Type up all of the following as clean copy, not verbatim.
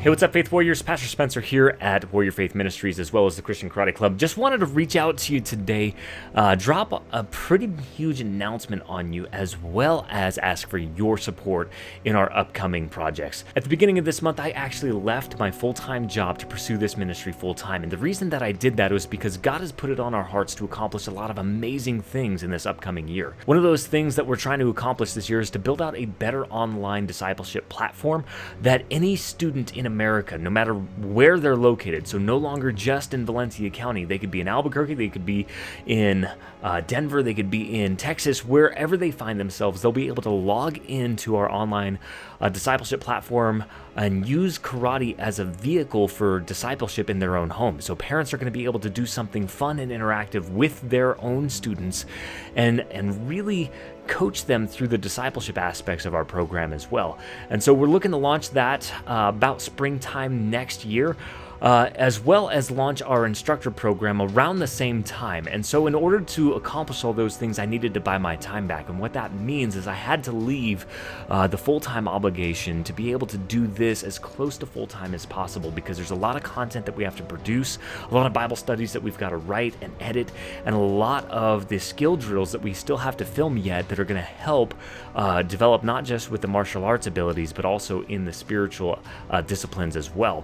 Hey, what's up, Faith Warriors? Pastor Spencer here at Warrior Faith Ministries, as well as the Christian Karate Club. Just wanted to reach out to you today, drop a pretty huge announcement on you, as well as ask for your support in our upcoming projects. At the beginning of this month, I actually left my full-time job to pursue this ministry full-time, and the reason that I did that was because God has put it on our hearts to accomplish a lot of amazing things in this upcoming year. One of those things that we're trying to accomplish this year is to build out a better online discipleship platform that any student in America, no matter where they're located, so no longer just in Valencia County, they could be in Albuquerque, they could be in Denver, they could be in Texas, wherever they find themselves, they'll be able to log into our online discipleship platform and use karate as a vehicle for discipleship in their own home. So parents are going to be able to do something fun and interactive with their own students and really coach them through the discipleship aspects of our program as well. And so we're looking to launch that about springtime next year, as well as launch our instructor program around the same time. And so in order to accomplish all those things, I needed to buy my time back. And what that means is I had to leave the full-time obligation to be able to do this as close to full-time as possible, because there's a lot of content that we have to produce, a lot of Bible studies that we've got to write and edit, and a lot of the skill drills that we still have to film yet that are going to help develop not just with the martial arts abilities, but also in the spiritual disciplines as well.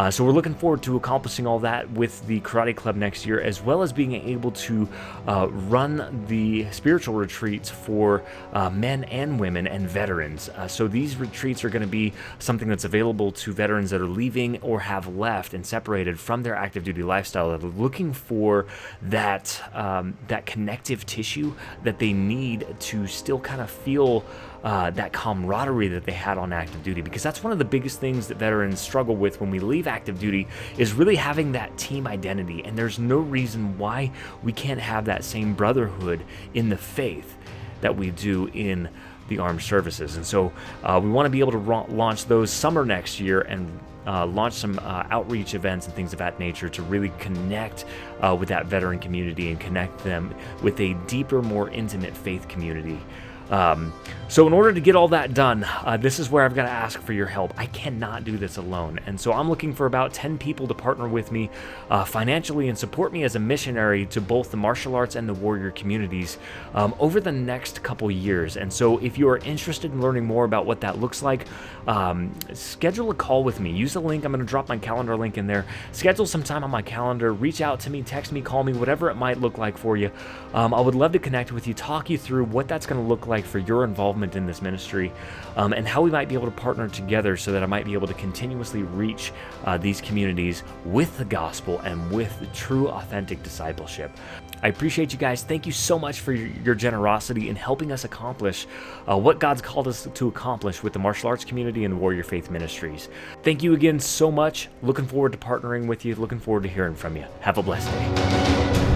So we're looking forward to accomplishing all that with the Karate Club next year, as well as being able to run the spiritual retreats for men and women and veterans. So these retreats are going to be something that's available to veterans that are leaving or have left and separated from their active duty lifestyle, that are looking for that connective tissue that they need to still kind of feel that camaraderie that they had on active duty, because that's one of the biggest things that veterans struggle with when we leave active duty, is really having that team identity. And there's no reason why we can't have that same brotherhood in the faith that we do in the armed services. And so we want to be able to launch those summer next year and launch some outreach events and things of that nature to really connect with that veteran community and connect them with a deeper, more intimate faith community. So in order to get all that done, this is where I've got to ask for your help. I cannot do this alone. And so I'm looking for about 10 people to partner with me financially and support me as a missionary to both the martial arts and the warrior communities over the next couple years. And so if you are interested in learning more about what that looks like, schedule a call with me. Use the link. I'm going to drop my calendar link in there. Schedule some time on my calendar. Reach out to me, text me, call me, whatever it might look like for you. I would love to connect with you, talk you through what that's going to look like for your involvement in this ministry, and how we might be able to partner together so that I might be able to continuously reach these communities with the gospel and with true, authentic discipleship. I appreciate you guys. Thank you so much for your generosity in helping us accomplish what God's called us to accomplish with the martial arts community and Warrior Faith Ministries. Thank you again so much. Looking forward to partnering with you. Looking forward to hearing from you. Have a blessed day.